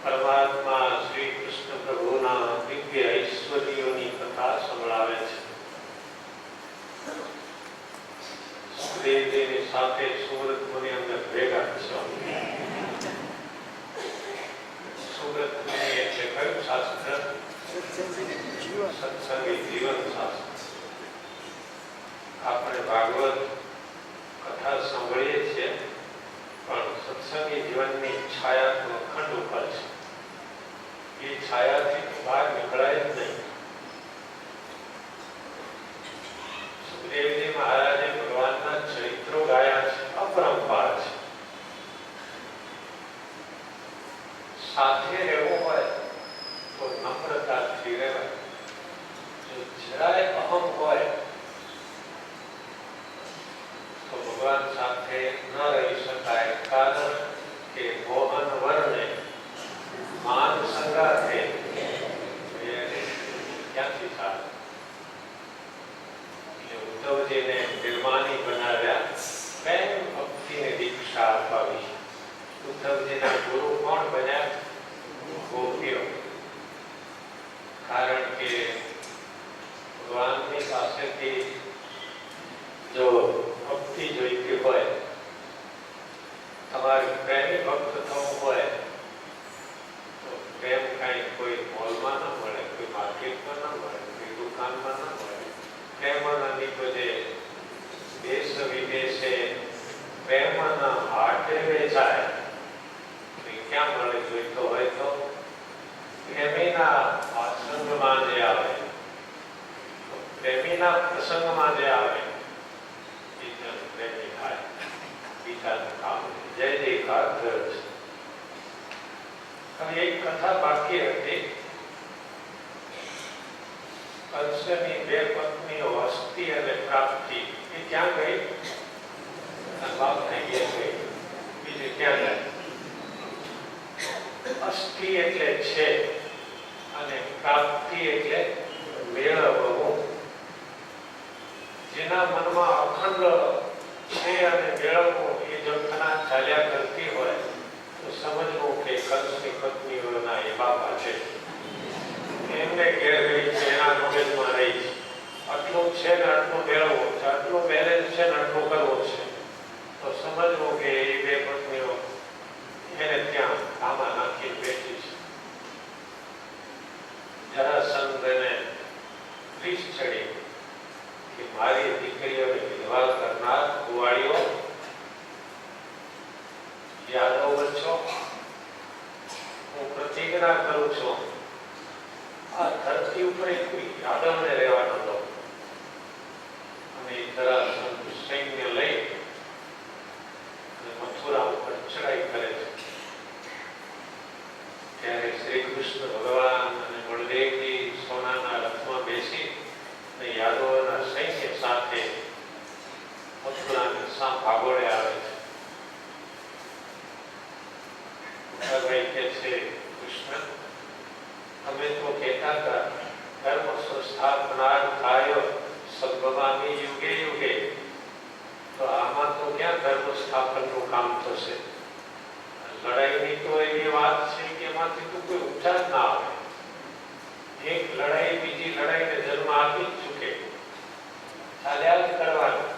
પરમાત્મા શ્રી કૃષ્ણ પ્રભુના દિવ્ય ઐશ્વર્યોની કથા સંભળાવે છે. સુખદેવજીની સાથે સુરત મુનિ અંદર ભેગા છો. સુરત મુનિ એટલે કયું શાસ્ત્ર? સત્સંગી જીવન શાસ્ત્ર. આપણે ભાગવત કથા સાંભળીએ છીએ, પણ સત્સંગી જીવનની છાયા તો અખંડ ઉપર છે. એ છાયાથી બહાર નીકળાય જ નહીં. સુખદેવજી મહારાજે ભગવાનના ચરિત્રો ગાયા છે, અપરંપાર છે. સાથે રહેવું હોય તો નમ્રતાથી રહેવાય. જો જરાય અહમ હોય તો ભગવાન સાથે ન રહી શકાય. કારણ કે મોહન વર્ણે માન સંગાથે ક્યાંથી થાય? એટલે ઉદ્ધવજીને નિર્માની બનાવ્યા, પ્રેમ ભક્તિની દીક્ષા અપાવી. ઉદ્ધવજીના ગુરુ કોણ બન્યા? ગોપીઓ. કારણ કે ભગવાનની પાસેથી જો ભક્તિ જોઈતી હોય, તમારે પ્રેમી ભક્ત થવું હોય તો પ્રેમ કાંઈ કોઈ મોલમાં ન મળે, કોઈ માર્કેટમાં ન મળે, કોઈ દુકાનમાં ન મળે. પ્રેમના નીપજે દેશ વિદેશે પ્રેમના હાટે વેચાય. ક્યાં મળે? જોઈતો હોય તો પ્રેમીના પ્રસંગમાં જે આવે, પ્રેમીના પ્રસંગમાં જે આવે પ્રેમી થાય. બીજાનું કામ જય જયકાર થયો છે. હવે એક કથા બાકી હતી. કંસની બે પત્નીઓ અસ્તિ અને પ્રાપ્તિ. એ ક્યાં ગઈ? બાપ થઈ ગયા ગઈ. બીજું ક્યાં જાય? અસ્તિ એટલે છે અને પ્રાપ્તિ એટલે મેળવવું. જેના મનમાં અખંડ છે અને મેળવવું એ જો ઘણા ચાલ્યા કરતી હોય તો સમજવું કે કંસની પત્નીઓના એ બાપા છે. એમને ઘેર ગઈ છે, એના મગજમાં રહી છે. આટલું છે ને આટલું મેળવવું છે, આટલું બેલેન્સ છે ને આટલું કરવું છે, તો સમજવું કે એ બે પત્નીઓ એને ત્યાં આમાં નાખી બેઠી છે. જરાસંઘને રીસ ચડી કે મારી દીકરીઓને વિધવા કરનાર કુવાડીઓ યાદવ છો. હું પ્રતિજ્ઞા કરું છું, આ ધરતી ઉપર કોઈ યાદવને રહેવા ન દો. અને જરાસંઘ સૈન્ય લઈ અને મથુરા ઉપર ચડાઈ કરે છે. ત્યારે શ્રી કૃષ્ણ ભગવાન અને બળદેવજી સોનાના રથમાં બેસી અને યાદવોના સૈન્ય સાથે મથુરાને ભાગોળે આવે છે. ભાઈ કે છે, કૃષ્ણ અમે તો કહેતા હતા ધર્મ સંસ્થાપનાર થાય સદભવાની યુગે યુગે, તો આમાં તો ક્યાં ધર્મ સ્થાપનનું કામ થશે? લડાઈની તો એવી વાત છે કે એમાંથી તો કોઈ ઉઠા જ ના આવે. એક લડાઈ બીજી લડાઈને જન્મ આપી જ ચૂકે, ચાલ્યા જ કરવાનું.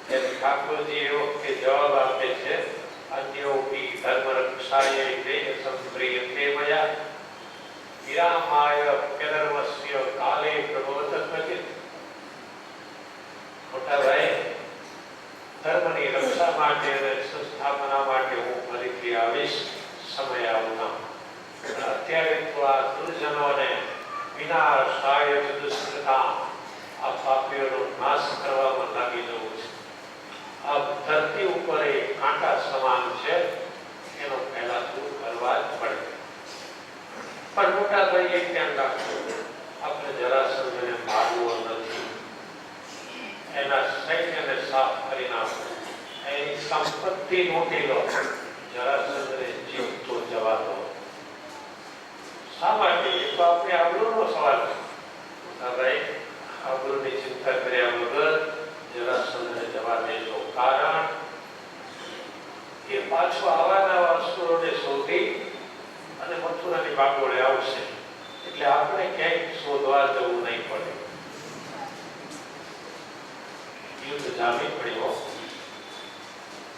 ત્યારે ઠાકોરજી એવો કે જવાબ આપે છે, અન્યોપી ધર્મ રક્ષાય દેહ સંપ્રિયતે મયા વિરામાય અપ્યધર્મસ્ય કાલે પ્રબોધ ક્વચિત. મોટા ભાઈ, ધર્મની રક્ષા માટે અને સંસ્થાપના માટે હું ફરીથી આવીશ, સમય આવતા. અત્યારે તો આ દુર્જનોને વિનાશાય દુષ્કૃતા, આ પાપીઓનો નાશ કરવામાં લાગી જવું છે. આ ધરતી ઉપર એ કાંટા સમાન છે, એનો પહેલા દૂર કરવા જ પડે. પણ મોટા ભાઈ એક ધ્યાન રાખજો, આપણે જરાસંઘને મારવો નથી, એના સૈન્યને સાફ કરી નાખો, એની સંપત્તિ મોટી લો, જરાસંઘને જીવતો જવા દો. શા માટે? એ તો આપણે આબરૂનો સવાલ છે. મોટા ભાઈ, આબરૂની ચિંતા કર્યા વગર જરાસંઘને જવા દેજો. કારણ એ પાછો આવવાના અસુરોને શોધી મથુરાની બાગોળે આવશે એટલે આપણે ક્યાંય શોધવા જવું નહીં પડે. યુદ્ધ જામી પડ્યો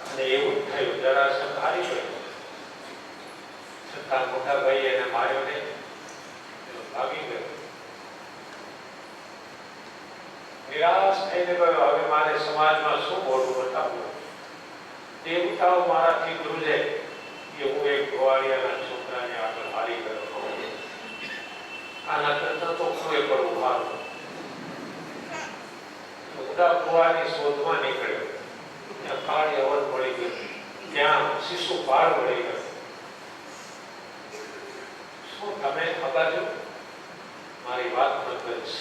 અને એવું જ થયું, જરાસંઘ હારી ગયો. છતાં મોટા ભાઈ એને માર્યો નહીં, ભાગી ગયો. નિરાશ થઈને ગયો, હવે મારે સમાજમાં શું મોટું બતાવવું? દેવતાઓ મારાથી ધ્રુજે કે હું એક ગોવાળિયાના છોકરાને આગળ હારી ગયો. આના કરતા તો કોઈ પર ઉભારો. ઉડા કુવાની શોધમાં નીકળ્યો. ત્યાં કાળી અવર મળી ગઈ, ત્યાં શિશુપાળ મળી ગયો. શું તમે ખબર છો? મારી વાત ન કરીશ.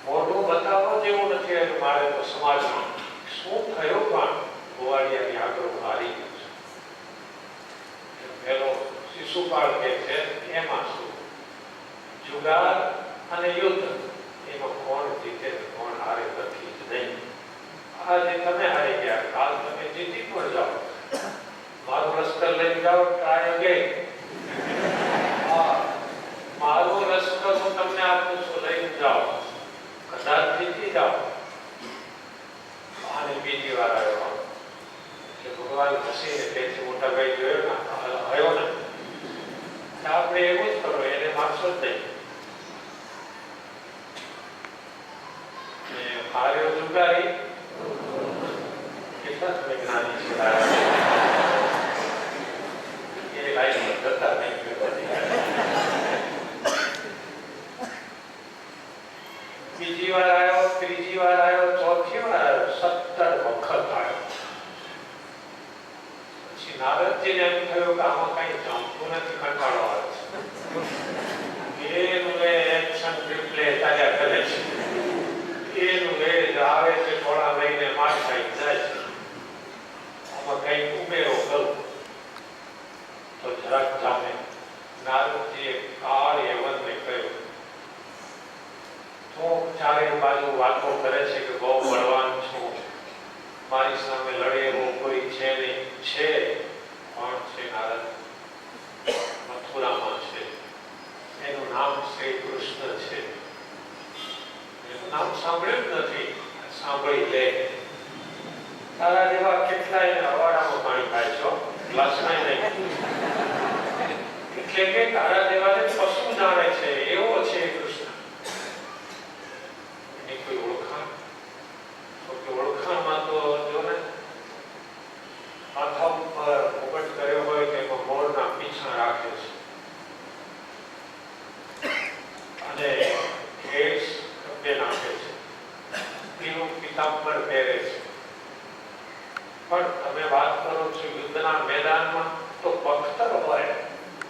મોઢું બતાવવા જેવું નથી એનું મારે તો સમાજમાં. શું થયું પણ ગોવાળિયાની આગળ હારી ગયો છે. પેલો શિશુપાળ કે છે એમાં શું? જુગાર અને યુદ્ધ એમાં કોણ જીતે કોણ હારે નથી જ નહીં. આજે તમે હારી ગયા, કાલ તમે જીતી પણ જાઓ. મારું લશ્કર લઈને જાઓ, ટ્રાય અગેન. મારું લશ્કર હું તમને આપું છું, લઈને જાઓ, કદાચ જીતી જાઓ. અને બીજી વાર આવ્યો કે ભગવાન હસીને તેથી મોટા ભાઈ જોયો ને આવ્યો ને, આપણે એવું જ કરો, એને મારશો જ નહીં. હાર્યો જુગારી. કેટલા તમે જ્ઞાની છે એ લાઈનમાં જતા નહીં. બીજી વાર આવ્યો, ત્રીજી વાર આવ્યો, ચોથી વાર આવ્યો, 17 વખત આવ્યો. પછી નારદજીને એમ થયું કે આમાં કઈ જમતું નથી, કંટાળો આવે છે. એનું એક્શન રિપ્લે ચાલ્યા કરે છે. એનું એ જ આવે છે, થોડા લઈને માર ખાઈ જાય છે. આમાં કઈ ઉમેરો કરું તો જરાક જામે. નારદજીએ કાળ યવનને કહ્યું, તો ચારે બાજુ વાતો કરે છે કે બહુ બળવાન છું, મારી સામે લડે એવો કોઈ છે નહીં. છે કોણ છે? નારદ. મથુરામાં છે, એનું નામ શ્રી કૃષ્ણ છે. એનું નામ સાંભળ્યું જ નથી, સાંભળી લે. તારા જેવા કેટલા એને અવાડામાં પાણી ખાય છો, ગ્લાસમાં નહીં. એટલે કે તારા જેવાને પશુ જાણે છે એવો છે કૃષ્ણ. એની કોઈ ઓળખાણ? તો ઓળખાણમાં તો જો ને માથા ઉપર મુગટ કર્યો હોય કે મોરના પીછા રાખે છે અને કેસ ખભે નાખે છે, પીળું પીતાંબર પહેરે છે. પણ તમે વાત કરો છો યુદ્ધના મેદાનમાં તો બખ્તર હોય,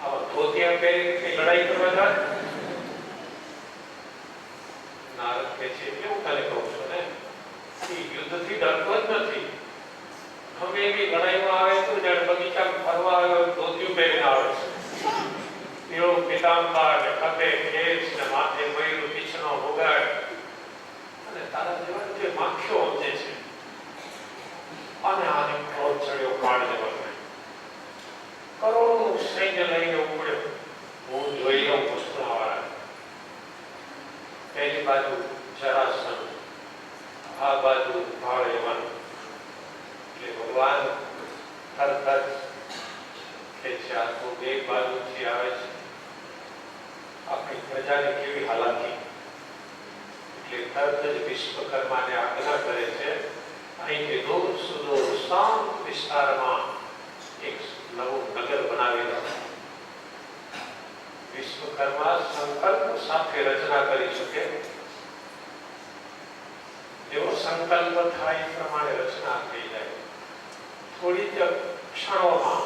આવા ધોતિયા પહેરીને લડાઈ કરવા જાય. નારદ કે છે એવું તને કહું છું ને, યુદ્ધથી ડરતો જ નથી. ગમે એવી લડાઈમાં આવે તો જાણે બગીચામાં ફરવા આવ્યો ધોતિયું પહેરીને આવે છે. પીળું પીતાંબર ને ખભે કેસ ને માથે મયુર પીછનો મુગટ. અને તારા જેવા જે માખીઓ સમજે છે અને આને ક્રોધ ચડ્યો કાળ જવાનો. કરોડોનું સૈન્ય લઈને ઉપડ્યો. હું જોઈ લઉં પુષ્પવાળા. પહેલી બાજુ જરાસંઘ, આ બાજુ ભાળેવન. એટલે ભગવાન તરત જ કે છે આ તો બે બાજુથી આવે છે, આપણી પ્રજાની કેવી હાલાકી. એટલે તરત જ વિશ્વકર્માને આજ્ઞા કરે છે, અહીંથી દૂર સુદૂર શાંત વિસ્તારમાં એક નવું નગર બનાવી દો. વિશ્વકર્મા સંકલ્પ સાથે રચના કરી શકે. એવો સંકલ્પ થાય એ પ્રમાણે રચના થઈ જાય. થોડી જ ક્ષણોમાં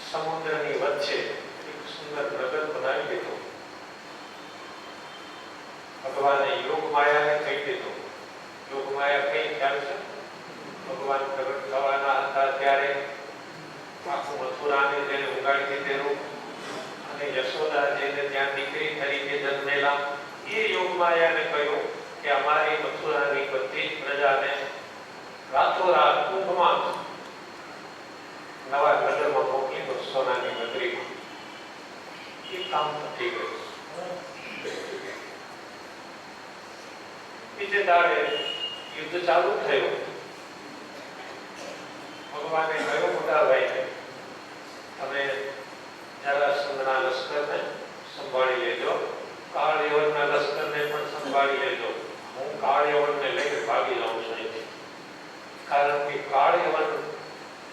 સમુદ્રની વચ્ચે એક સુંદર નગર બનાવી દીધું. ભગવાને યોગ માયાને કહી દીધું. યોગ માયા કઈ ખ્યાલ છે? ભગવાન પ્રગટ થવાના હતા ત્યારે આખું મથુરાને જેને ઉગાડી દીધેલું અને યશોદા જેને ત્યાં દીકરી તરીકે જન્મેલા, એ યોગ માયાને કહ્યું કે અમારી મથુરાની બધી જ પ્રજાને રાતોરાત ઊંઘમાં નવા નગરમાં મોકલી દો, સોનાની નગરીમાં. બીજે દાડે યુદ્ધ ચાલુ થયું. ભગવાને કહ્યું મોટા ભાઈને, તમે જરાસંઘના લશ્કરને સંભાળી લેજો, કાળ યવનના લશ્કરને પણ સંભાળી લેજો. હું કાળ યવનને લઈને ભાગી જાઉં છું અહીંથી. કારણ કે કાળ યવન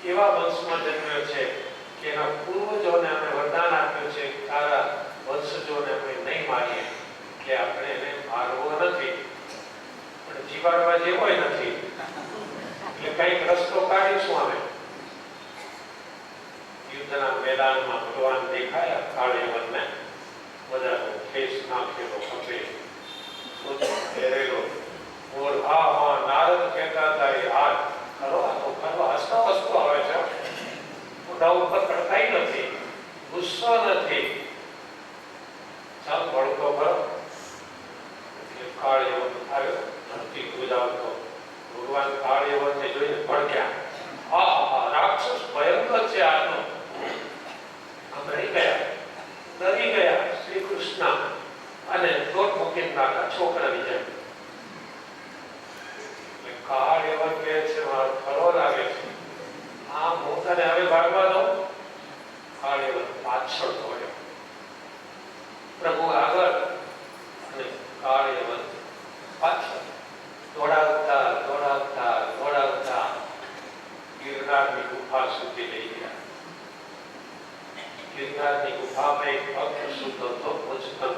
એવા વંશમાં જન્મ્યો છે કે એના પૂર્વજોને અમે વરદાન આપ્યું છે, તારા વંશજોને અમે નહીં મારીએ, એટલે આપણે એને મારવો નથી, પણ જીવાડવા જેવો નથી, એટલે કંઈક રસ્તો કાઢીશું અમે. યુદ્ધના મેદાનમાં ભગવાન દેખાયા કાળ યવનને, બધાનો ખેસ નાખેલો, ખભે પહેરેલો. નારદ કહેતા હતા, એ હાથ ખરો, આ તો ખરો, હસતો હસતો આવે છે, મોઢા ઉપર કડકાઈ નથી, ગુસ્સો નથી, ચાલ ભડકો ખરો. એટલે કાળ યવન આવ્યો, ધરતી ગુજાવતો. ભગવાન કાળ યવનને જોઈને ભડક્યા, આ રાક્ષસ ભયંકર છે આનો. ગભરાઈ ગયા, ડરી ગયા શ્રી કૃષ્ણ અને દોટ મૂકી નાખા છોકરાની જેમ. કાળ યવન કહે છે, મારો ખરો લાગે છે, આ હું તને હવે ભાગવા દઉં. કાળ યવન પાછળ દોડ્યો, પ્રભુ આગળ અને કાળ યવન પાછળ. દોડાવતા દોડાવતા દોડાવતા ગિરનારની ગુફા સુધી લઈ ગયા. ગિરનારની ગુફામાં એક ભક્ત સૂતો હતો, મુચકંદ.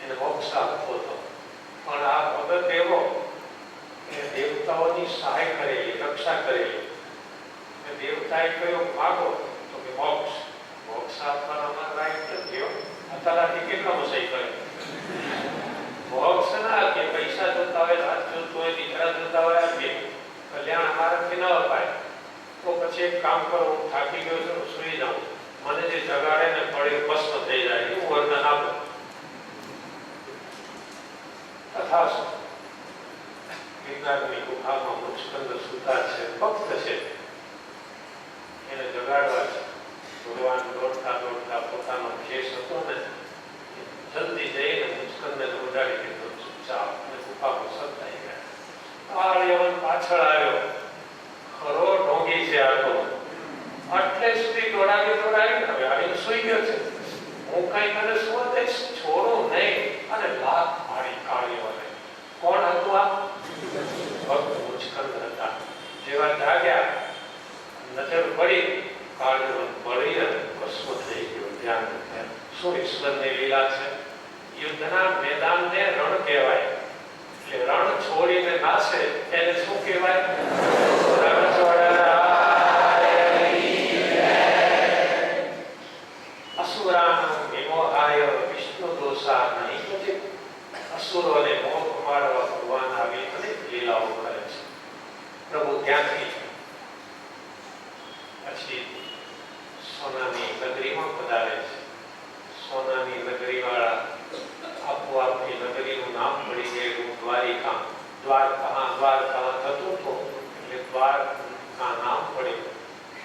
એને મોક્ષ આપતો હતો, પણ આ ભગત એવો કે દેવતાઓની સહાય કરેલી, રક્ષા કરેલી. દેવતાએ કહ્યું માગો, તો કે મોક્ષ. મોક્ષ આપવાના અમારા રાઈટ નથી. અત્યારથી કેટલા મસાઈ કરે. મોક્ષ ના કે પૈસા જોતા હોય, રાત જોતું હોય, દીકરા જોતા હોય, આપીએ. કલ્યાણ અમારાથી ન અપાય. તો પછી એક કામ કરો, હું થાકી ગયો છું, સુઈ જાઉં, મને જે જગાડે ને પડે ભસ્મ થઈ જાય, એવું વર્ણન આપો. તથાસ્તુ. ગિરનારની ગુફામાં મુચકંદ સૂતા છે, ભક્ત છે, એને જગાડવા છે. ભગવાન દોડતા દોડતા પોતાનો ખેસ હતો ને, જલ્દી જઈને મુચકંદને દોડાડી દીધો ચૂપચાપ, અને ગુફામાં સતાઈ ગયા. કાળ યવન પાછળ આવ્યો, ખરો ઢોંગી છે આ તો, આટલે સુધી દોડાવી હવે આવીને સુઈ ગયો છે. હું કઈ તને સુવા દઈશ, છોડું નહીં. અને લાત મારી કાળ યવને. કોણ હતું આ? ભક્ત મુચકંદ હતા. જેવા જાગ્યા, નજર પડી, કાળ યવન બળી અને ભસ્મ થઈ ગયો. ધ્યાન થયા. શું ઈશ્વરની લીલા છે! યુદ્ધના મેદાનને રણ કહેવાય. એટલે રણ છોડીને નાશે એને શું કહેવાય? રણ છોડનારા અસુરાનો વિમોહાય વિષ્ણુ દોષા નહીં. પછી અસુરોને મોહ મારવા ભગવાન આવી અનેક લીલાઓ કરે છે. પ્રભુ ત્યાંથી પછી સોનાની નગરીમાં પધારે છે. સોનાની નગરી વાળા આપોઆપની નગરીનું નામ પડી ગયેલું દ્વારિકા. દ્વારકા થતું હતું એટલે દ્વારકા નામ પડ્યું.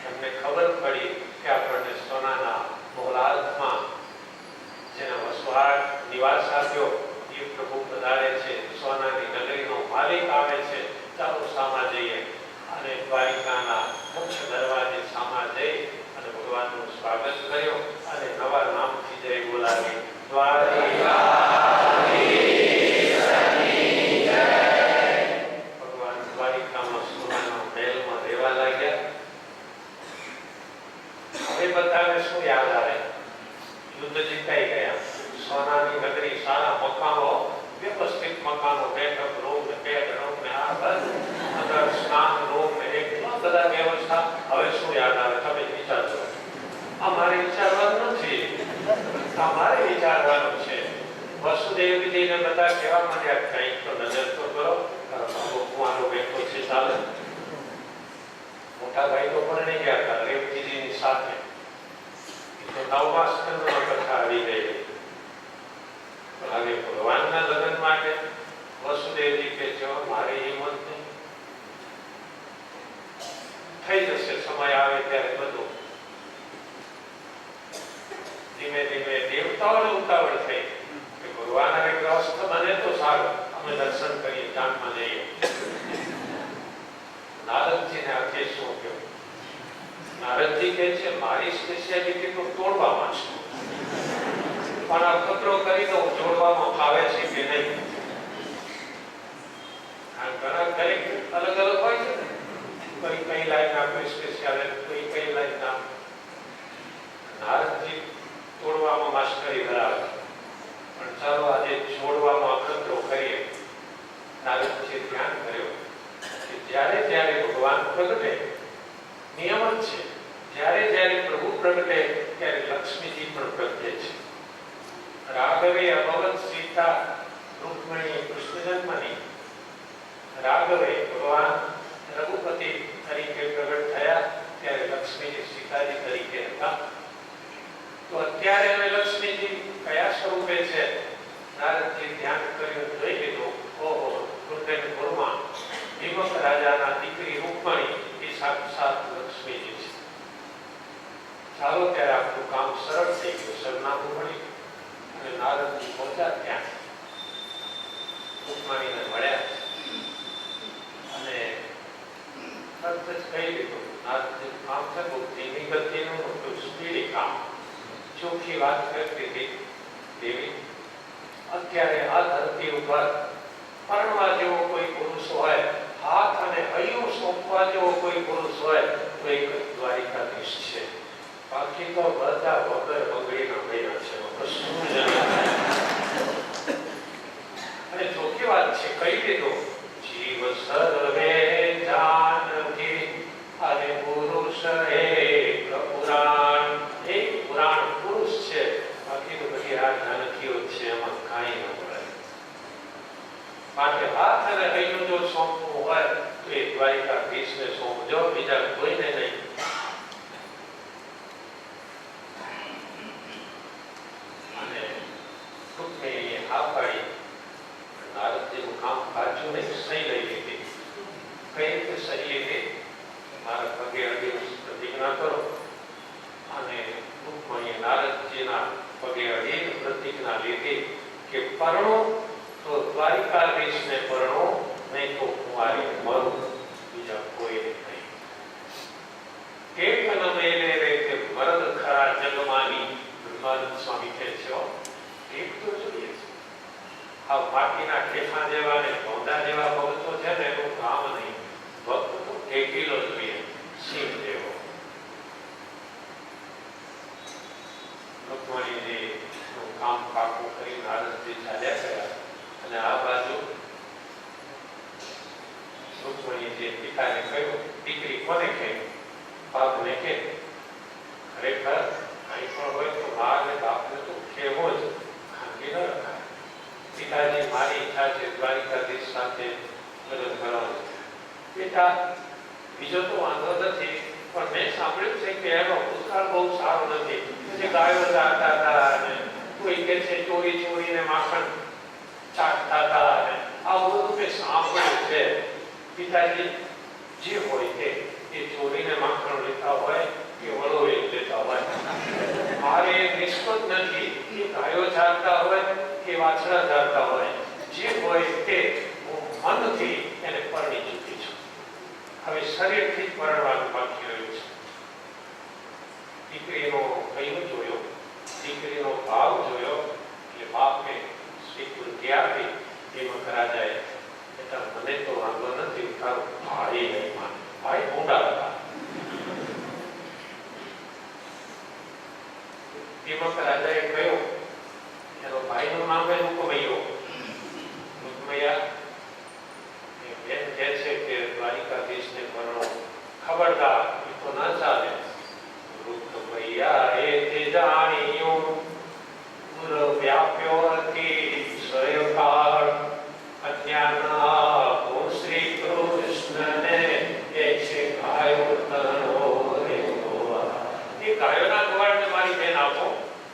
એમને ખબર પડી કે આપણને સોનાના મોહલાદમાં જેના વસવાટ નિવાસ આપ્યો એ પ્રભુ પધારે છે, સોનાની નગરીનો માલિક આવે છે. ચાલો સામા જઈએ. અને દ્વારિકાના મુખ્ય દરવાજે સામા જઈ અને ભગવાનનું સ્વાગત કર્યો અને નવા નામથી જય બોલાવી. ભગવાન દ્વારિકામાં સોનાના મહેલમાં રહેવા લાગ્યા. હવે બધાને શું યાદ આવે? યુદ્ધ જીતાઈ ગયા. સોનાની નગરી, સારા મકાનો, વ્યવસ્થિત મકાનો, બેઠક રૂમ ને બેડ રૂમ ને આ અંદર સ્નાન રૂમ ને એટલા બધા વ્યવસ્થા. હવે શું યાદ આવે? તમે વિચારજો. અમારે વિચારવાનું નથી, તમારે વિચારવાનું છે. વસુદેવજીને બધા કહેવા માંડ્યા, કંઈક તો નજર તો કરો, ભગવાનનો બેઠો છે, ચાલે. મોટા ભાઈ તો પણ નહીં ગયા હતા રેવતીજીની સાથે. તો નવમા સ્કંદમાં કથા આવી ગઈ. હવે ભગવાનના લગ્ન માટે વસુદેવજી કે જો મારી હિંમત નહીં, થઈ જશે, સમય આવે ત્યારે બધું. ધીમે ધીમે દેવતાઓને ઉતાવળ થઈ કે ભગવાન હવે ગ્રસ્ત બને તો સારું, અમે દર્શન કરીએ, જાનમાં જઈએ. નારદજીને આ કેસ શું કહ્યું? નારદજી કહે છે મારી સ્પેશિયાલિટી તો તોડવામાં છે, પણ આ ખતરો કરી દઉં જોડવામાં ફાવે છે કે નહીં. ઘણા દરેક અલગ અલગ હોય છે ને, કોઈ કઈ લાઈનના, કોઈ સ્પેશિયાલિટી, કોઈ કઈ લાઈનના. નારદજી તોડવામાં માસ્ટરી ધરાવે, પણ ચાલો આજે જોડવામાં ખતરો કરીએ. નારદજી ધ્યાન કર્યો કે જ્યારે જ્યારે ભગવાન પ્રગટે, નિયમ જ છે, જ્યારે જ્યારે પ્રભુ પ્રગટે ત્યારે લક્ષ્મીજી પણ પ્રગટે છે. રાઘવે અભવત સીતા રૂકમણી કૃષ્ણ જન્મની. રાઘવે ભગવાન રઘુપતિ તરીકે પ્રગટ થયા ત્યારે લક્ષ્મીજી સીતાજી તરીકે હતા. તો અત્યારે હવે લક્ષ્મીજી કયા સ્વરૂપે છે? નારદજી ધ્યાન કર્યું, જોઈ લીધું, ઓહો, કુંડલપુરમાં ભીમક રાજાના દીકરી રૂકમણી એ સાક્ષાત લક્ષ્મીજી છે. ચાલો ત્યારે આપણું કામ સરળ થઈ ગયું, સરનામું મળી અને નારદજી પહોંચ્યા ત્યાં. રૂકમણીને મળ્યા અને તરત જ કહી દીધું, નારદજી કામ છે બહુ ધીમી ગતિનું નહોતું, સ્પીડી કામ, ચોખ્ખી વાત કરતી હતી. દેવી, અત્યારે આ ધરતી ઉપર પરણવા જેવો કોઈ પુરુષ હોય, હાથ અને હૈયું સોંપવા જેવો કોઈ પુરુષ હોય તો એક દ્વારિકાધીશ છે. બાકી તો બધા વગર બગડીના ભયા છે. અને ચોખ્ખી વાત છે, કહી દીધું, જીવ સર્વે જાનકી અને પુરુષ એક પુરાણ. એક પુરાણ પુરુષ છે, બાકી તો બધી આ જાનકીઓ છે, એમાં કાંઈ ન મળે. માટે હાથ અને હૈયું જો સોંપવું હોય તો એ દ્વારિકાધીશને સોંપજો, બીજા કોઈને નહીં. અને રૂકમણીએ હા પાડી. નારદજીનું કામ પાછું નહીં, સહી લઈ લીધી. કઈ રીતે સહી લીધી? મારા પગે અડી પ્રતિજ્ઞા કરો. અને રૂકમણીએ નારદજીના પગે અડી પ્રતિજ્ઞા લીધી કે પરણો તો દ્વારિકાધીશને પરણો, નહીં તો કુંવારી મરું, બીજા કોઈ નહીં. એક ન મેલે રે તે મરદ ખરા જગમાની. બ્રહ્માનંદ સ્વામી કહે છે, એક તો જોઈએ છે. આ માટીના ઠેફા જેવા ને પૌધા જેવા ભક્તો છે ને એનું કામ નહીં. ભક્ત તો ટેકીલો જોઈએ, સિંહ જેવો. રૂકમણીજીનું કામ પાકું કરી નારદજી ચાલ્યા ગયા. અને આ બાજુ રૂકમણીજીએ પિતાને કહ્યું, દીકરી કોને કહે? બાપને કહે. ખરેખર કંઈ પણ હોય તો મા અને બાપને તો કહેવો જ, ખાનગી ન રખાય. પિતાજી, મારી ઈચ્છા છે દ્વારિકાધીશ સાથે લગ્ન કરવાનું. બેટા, બીજો તો વાંધો નથી, પણ મેં સાંભળ્યું છે કે એનો ભૂતકાળ બહુ સારો નથી. જે ગાયો ચારતા હતા અને કોઈ કે છે ચોરી ચોરીને માખણ ચાટતા હતા અને આવું બધું મેં સાંભળ્યું છે. પિતાજી, જે હોય તે ચોરીને માખણ લેતા હોય કે વળોવી લેતા હોય, મારે નિષ્પત નથી કે ગાયો ચારતા હોય કે વાછડા ચારતા હોય. જે હોય તે હું મનથી એને પરણી ચૂકી છું. હવે શરીરથી જ પરણવાનું બાકી રહ્યું છે. દીકરીનો હૈયું જોયો, દીકરીનો ભાવ જોયો, એટલે બાપને સ્વીકૃતિ આપી. ભીમક રાજાએ, બેટા મને તો વાંધો નથી, તારો ભાઈ નહીં માને. ભાઈ ઊંડા હતા. ભીમક રાજાએ કહ્યું, એનો ભાઈનું નામ છે રૂકમૈયો. રૂકમૈયા બેન કહે છે કે દ્વારિકાધીશને પરણો. ખબરદાર, એ તો ના ચાલે. રૂકમૈયા એ તે જાણ્યું, ગુર વ્યાપ્યો હતી સ્વયંકાળ. અજ્ઞાના કો શ્રી કૃષ્ણને એ છે ગાયો તનો રે ગોવા. એ ગાયોના ગોવાળને મારી બેન આપો.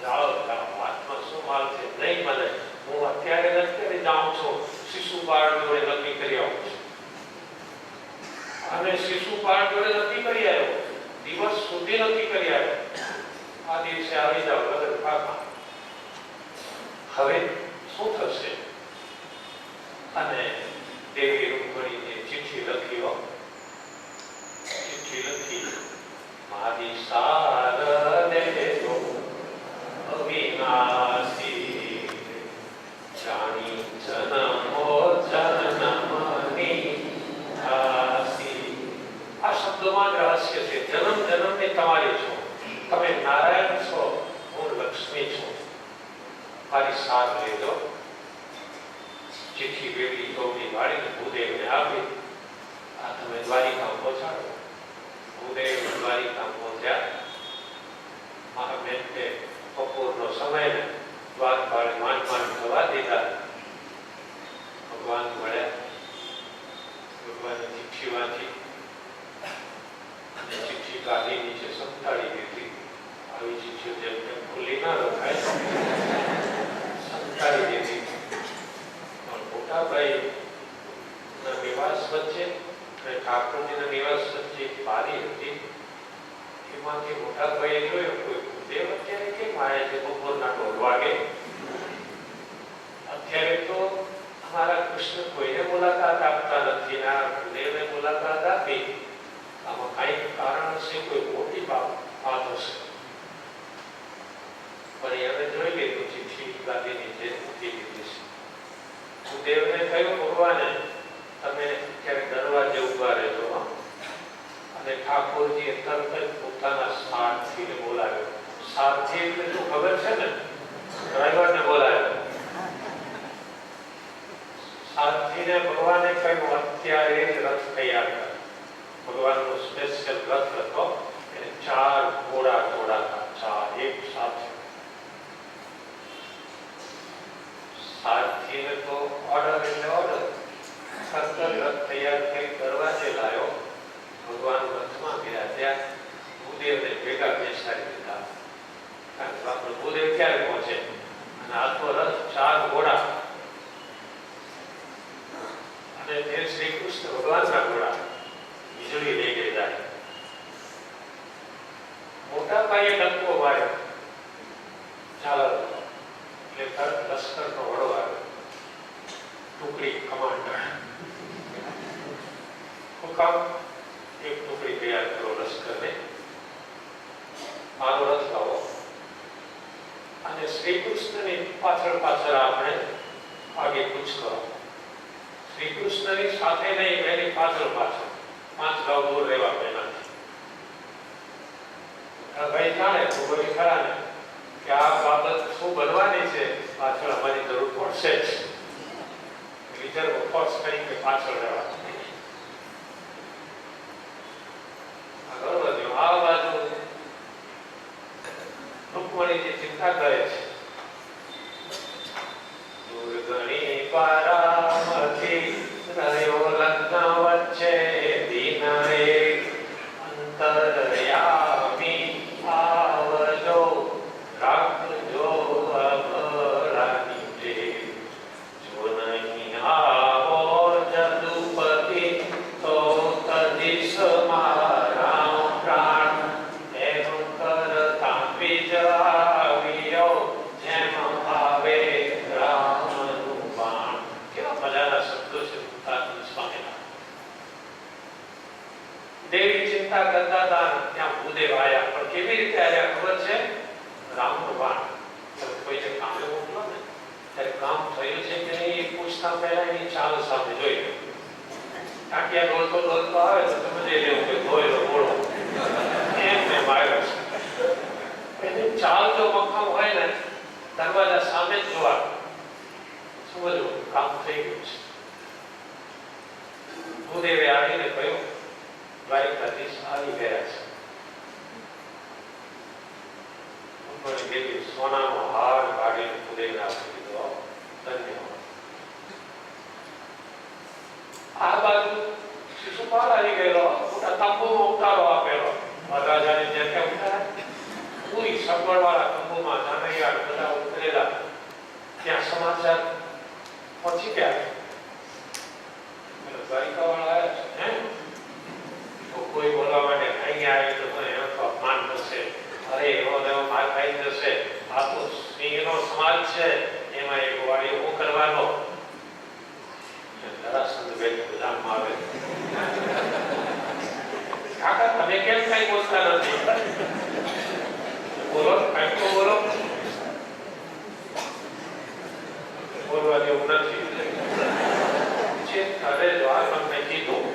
જાઓ જાઓ, વાતમાં શું માલ છે? નહીં મળે. હું અત્યારે નથી જાઉં છું, શિશુપાળ જોડે નક્કી કરી આવું છું. અને શિશુપાળ જોડે નક્કી કરી આવ્યો, દિવસ સુધી નક્કી કરી આવ્યો. આ દિવસે આવી જાવ લગ્ન પાકા. હવે શું થશે? અને દેવી રૂકમણીને ચિઠ્ઠી લખી મારી શારદે તો અવિનાશી જાણી જનમો જનમની દાસી. આ શબ્દોમાં રહસ્ય છે. જન્મ જન્મની તમારી છો, તમે નારાયણ છો, હું લક્ષ્મી છું, મારી સાથ લેજો. ચિઠ્ઠી વેગળી ગૌરી વાળીને ભૂદેવને આપી, આ તમે દ્વારિકા પહોંચાડો. ભૂદેવ દ્વારિકા પહોંચ્યા. મહાબેન કે બપોરનો સમય ને દ્વારપાળે માંડ માંડ થવા દીધા. ભગવાન મળ્યા. ભગવાનની ચિઠ્ઠી વાંચી અને ચિઠ્ઠી કાઢી નીચે સંતાડી દીધી. આવી ચિઠ્ઠીઓ જેમ તેમ ખુલ્લી ના રખાય, સંતાડી દીધી. પણ મોટાભાઈ ના નિવાસ વચ્ચે અને ઠાકોરજીના નિવાસ વચ્ચે બારી હતી. એમાંથી મોટાભાઈએ જોયું કોઈ ભૂદેવ અત્યારે કેમ આવ્યા છે બપોરના 2 વાગે. અત્યારે તો અમારા કૃષ્ણ કોઈને મુલાકાત આપતા નથી, ના ભૂદેવને મુલાકાત આપી. આમાં કઈક કારણ હશે, કોઈ મોટી વાત હશે. પણ એને જોઈ લીધું, ચિઠ્ઠી ગાદી નીચે મૂકી દીધી છે. ભૂદેવને કહ્યું, ભગવાને તમે ક્યારેક દરવાજે ઉભા રહેજો. અને ઠાકોરજીએ તરત જ પોતાના સારથીને બોલાવ્યો. સારથી એટલે શું ખબર છે ને? ડ્રાઈવરને બોલાવ્યો. સારથીને ભગવાને કહ્યું, અત્યારે જ રથ તૈયાર કર. ભગવાનનો સ્પેશિયલ રથ હતો, એને 4 ઘોડા દોડાતા, 4 એક સાથે. સારથીને તો ઓર્ડર એટલે ઓર્ડર. સતત રથ તૈયાર થઈ દરવાજે લાવ્યો. ભગવાન રથમાં બિરાજ્યા. ભૂદેવને ભેગા બેસાડી દીધા. કારણ કે આપણો ભૂદેવ ક્યારે પહોંચે? અને આ તો રથ 4 ઘોડા અને તે શ્રી કૃષ્ણ ભગવાનના ઘોડા વીજળી લઈ ગઈ જાય. મોટા ભાઈએ ડંકો માર્યો. ચાલો એટલે તરત લશ્કરનો વડો આવ્યો. ટુકડી કમાન્ડર હુકમ, એક ટુકડી તૈયાર કરો લશ્કરને, મારો રથ લાવો. અને શ્રી કૃષ્ણની પાછળ પાછળ આપણે આગે કૂચ કરો. શ્રી કૃષ્ણની સાથે નહીં, એની પાછળ પાછળ 5 ગાઉ દૂર રહેવા પહેલાથી. ભાઈ જાણે ભગવાન ખરા ને કે આ બાબત શું બનવાની છે, પાછળ અમારી જરૂર પડશે જ. રિઝર્વ ફોર્સ તરીકે પાછળ રહેવા. આ બાજુ રૂકમણીજી ચિંતા કરે છે. દુર્ગણી પારામથી રહ્યો લગ્ન વચ્ચે દિન એક અંતરયામી આવજો રાખજો અભરાની પ્રેમ. જો નહીં આવો જદુપતિ તો તદિશ મારા પ્રાણ એમ કરતા વિજાવ્યો જેમ આવે રામનું બાણ. કેવા મજાના શબ્દો છે સ્વામીના. દેવી ચિંતા કરતા હતા, ત્યાં ભૂદેવ આવ્યા. પણ કેવી રીતે આવ્યા ખબર છે? રામનું બાણ. કોઈને કામે મોકલો ને ત્યારે કામ થયું છે કે નહીં એ પૂછતા પહેલા એની ચાલ સામે જોઈ લો. ટાંટિયા ડોલતો આવે તો સમજી લેવું કે ધોયેલો ઘોડો એમને માર્યો છે. એની ચાલ જો મક્કમ હોય ને, દરવાજા સામે જ જોવા, સમજવું કામ થઈ ગયું છે. ભૂદેવે આવીને કહ્યું, દ્વારિકાધીશ આવી ગયા છે. સોનાનો હાર કાઢીને ભૂદેવને આપી દીધો. ધન્યવાદ. આ બાજુ શિશુપાલ આવી ગયેલો, મોટા તંબુમાં ઉતારો આપેલો. મહારાજાની જેમ કે ઉતારા પૂરી સગવડવાળા તંબુમાં જાનૈયા બધા ઉતરેલા. ત્યાં સમાચાર પહોંચી ગયા. દ્વારિકાવાળા આવ્યા છે. કોઈ બોલવા માટે અહીંયા આવે તો એનો તો અપમાન થશે. અરે એવો એવો માર ખાઈ જશે. આ તો સિંહનો સમાજ છે, એમાં એક વાળી હું કરવાનો. જરાસંઘ બેન બજારમાં આવે, કાકા તમે કેમ કઈ બોલતા નથી? બોલો, કઈ તો બોલો. બોલવા જેવું નથી. ચેતતા રહેજો, આ તમને કીધું.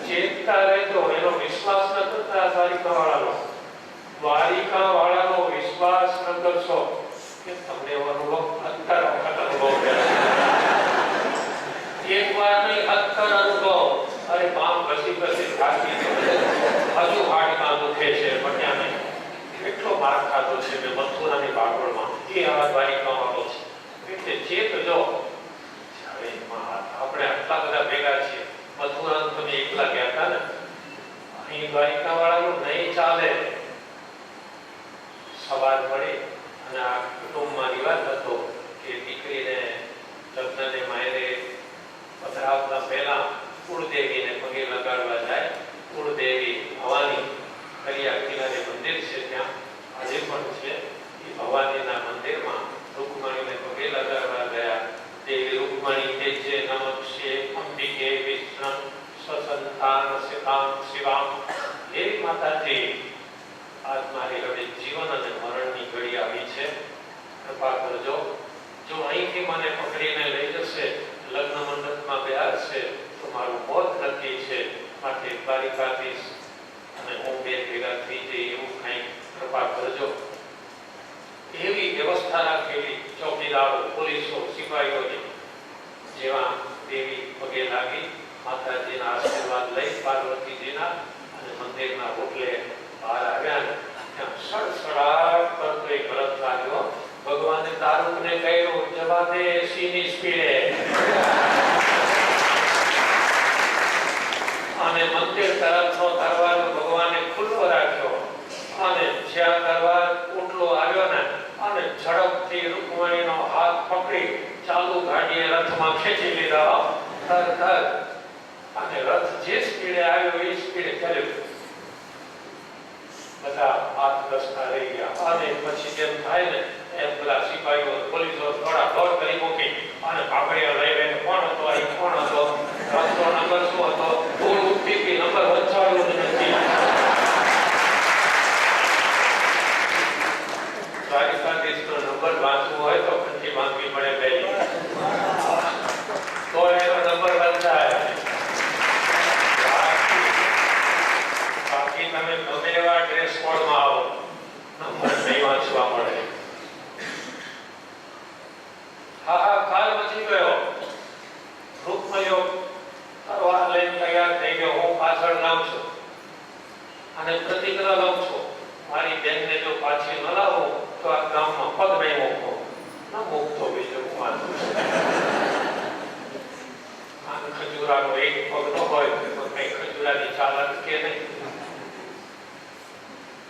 ચેતતા રહેજો, એનો વિશ્વાસ ન કરતા દ્વારિકાવાળાનો. દ્વારિકાવાળાનો વિશ્વાસ ન કરશો કે તમને એવો અનુભવ 17 વખત અનુભવ એક વાર નહીં 17 અનુભવ. અરે પામ ઘસી થાકી હજુ હાડકાં દુખે છે, પણ નહીં એટલો માર ખાધો છે મેં મથુરાની બાગોળમાં. એ આ દ્વારિકાવાળો છે. એટલે ચેતજો. આપણે આટલા બધા ભેગા છીએ. મથુરાનું તમે એકલા ગયા હતા ને, અહીં દ્વારિકાવાળાનું નહીં ચાલે. સવાર પડે અને આ કુટુંબમાં રિવાજ હતો કે દીકરીને લગ્નને માયરે પધરાવતા પહેલા કુળદેવીને પગે લગાડવા જાય. કુળદેવી ભવાની દરિયા કિનારે મંદિર છે, ત્યાં આજે પણ છે. એ ભવાનીના મંદિરમાં રૂકમણીને પગે લગાડવા ગયા. દેવી રૂકમણી કે જે નમસ્તે અંબિકે વિષ્ણુ સ્વસંતાન સિતામ શિવામ. હે માતાજી, આજ મારી હવે જીવન અને મરણની ઘડી આવી છે, કૃપા કરજો. જો અહીંથી મને પકડીને લઈ જશે, લગ્ન મંડપમાં બેહાડશે તો મારું મોત નક્કી છે. માટે દ્વારિકાધીશ અને હું બે ભેગા થઈ જઈએ એવું કંઈ કૃપા કરજો. એવી વ્યવસ્થા રાખેલી ચોકીદારો, પોલીસો, સિપાહીઓની. જેવા દેવી પગે લાગી, માતાજીના આશીર્વાદ લઈ પાર્વતીજીના, અને મંદિરના હોટલે બહાર આવ્યા ને ત્યાં સડસડાટ કરતો એક રથ લાગ્યો. ભગવાને તારુકને કહ્યું, જવા દે સિંહની સ્પીડે. અને મંદિર તરફનો દરવાજો ભગવાને ખુલ્લો રાખ્યો. અને જ્યાં દરવાજો ઉટલો આવ્યો ને, અને ઝડપથી રૂકમણીનો હાથ પકડી ચાલુ ગાડીએ રથમાં ખેંચી લીધા. અને રથ જે સ્પીડે આવ્યો એ સ્પીડે ચાલ્યો. બધા હાથ દસતા રહી ગયા. અને પછી જેમ થાય ને એમ બધા સિપાહીઓ, પોલીસો થોડા દોડ કરી મૂકી અને પાઘડીઓ લઈ લઈને કોણ હતો, અહીં કોણ હતો, રથનો નંબર શું હતો, ધૂળ ઉઠતી હતી, નંબર વંચાવ્યો નથી. દ્વારિકાધીશનો નંબર વાંચવો હોય તો કંઠી માંગવી પડે પહેલી, તો એનો નંબર વંચાય. બાકી તમે ગમે એવા ડ્રેસ કોડમાં આવો, નંબર નહીં વાંચવા મળે. હાહાકાર મચી ગયો. રૂકમણીઓ તલવાર લઈને તૈયાર થઈ ગયો. હું પાછળ લાવું છું અને પ્રતિક્રિયા લઉં છું. મારી બેનને જો પાછી ન લાવો તો આ ગામમાં પગ નહીં મૂકો. ન મૂકતો બીજો વાંધો. ખજૂરાનો એક પગ ન હોય તો કઈ ખજૂરાની ચાલક કે નહીં.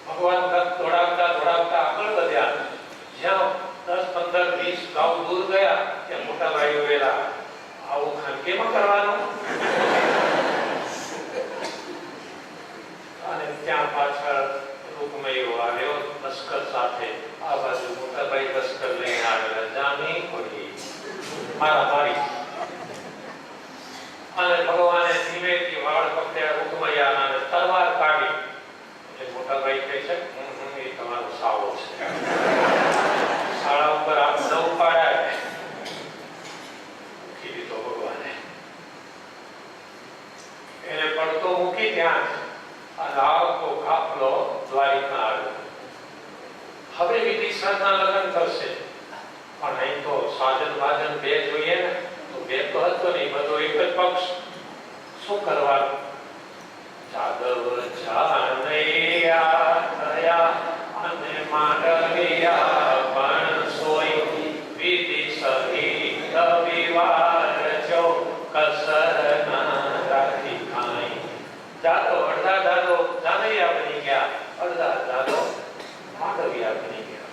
ભગવાન દોડાવતા દોડાવતા આગળ વધ્યા. જ્યાં 10, 15, 20 ગાઉ દૂર ગયા ત્યાં મોટા ભાઈઓ વેલા, આવું ખાન કેમ કરવાનું? અને ત્યાં પાછળ રૂકમણીઓ આવ્યો લશ્કર સાથે. આ બાજુ મોટા ભાઈ લશ્કર લઈને આવેલા. જામી પડી મારા મારી. અને ભગવાને ધીમેથી વાળ પકડ્યા રૂકમણીયાના અને તલવાર કાઢી. એટલે મોટા ભાઈ કહે છે, એ તમારો સાવો છે. શાળા ઉપર આપ ન ઉપાડાય. મૂકી દીધો ભગવાને. એને પડતો મૂકી ત્યાં જ અને આખો કાફલો દ્વારિકા આવ્યો. હવે વિધિસરના લગ્ન કરશે, પણ અહીં તો સાજન ભાજન બે જોઈએ ને, તો બે તો હતો નહીં, બધો એક જ પક્ષ. શું કરવાનું? જાદવ જાનૈયા થયા અને માંડવ્યા પણ સોય વિધિ સહિત વિવાર જો કસર ના રાખી ખાઈ. જાતો અડધા જાદો જાનૈયા બની ગયા, અડધા જાદો માંડવ્યા બની ગયા.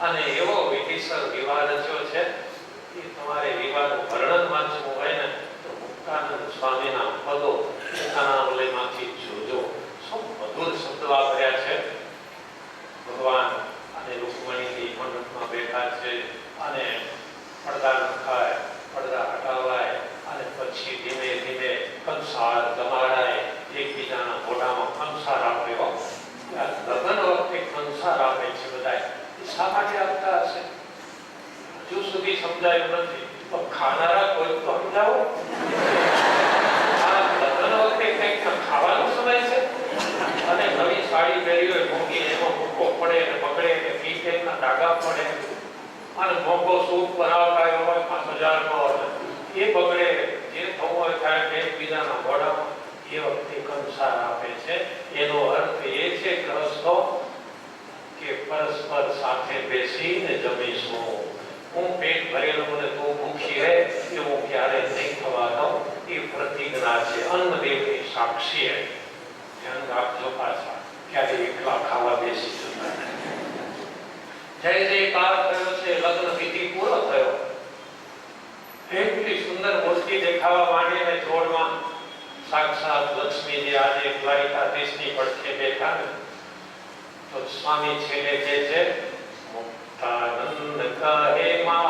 અને એવો વિધિસર વિવાહ રચ્યો છે કે તમારે વિવાહનું વર્ણન વાંચવું હોય ને તો મુક્તાનંદ સ્વામીના પદો પોતાનામાંથી જોજો. શું મધુર શબ્દ વાપર્યા છે. ભગવાન અને રૂકમણીજી મંડપમાં બેઠા છે અને પડદા નખાય, પડદા હટાવાય, શા માટે આપતા હશે? હજુ સુધી સમજાયું નથી. તો ખાનારા કોઈ તો સમજાવો. આ લગ્ન વખતે કંઈક ખાવાનો સમય છે અને નવી સાડી પહેરી હોય મોંઘી, એમાં મૂકો પડે ને બગડે ને કીટેકના ડાઘા પડે અને મોંઘો સૂટ બનાવતા હોય 5000 નો એ બગડે, જે થવું હોય થાય એકબીજાના મોઢામાં. એ વખતે કંસાર આપે છે. એનો અર્થ એ છે ગ્રહસ્થો કે પરસ્પર સાથે બેસીને જમીશું. હું પેટ ભરેલું અને તું ભૂખી રહે એવું ક્યારે નહીં થવા દઉં. એ પ્રતિજ્ઞા છે. અન્નદેવની સાક્ષી ધ્યાન રાખજો. પાછા ક્યારે એકલા ખાવા બેસી જતા જય જયકાર થયો છે. લગ્ન વિધિ પૂરો થયો. એટલી સુંદર મૂર્તિ દેખાવા માંડી અને જોડમાં સાક્ષાત લક્ષ્મીજી આજે દ્વારિકાધીશની પડખે બેઠા ને તો સ્વામી છેલ્લે જે છે મુક્તાનંદ કહે માં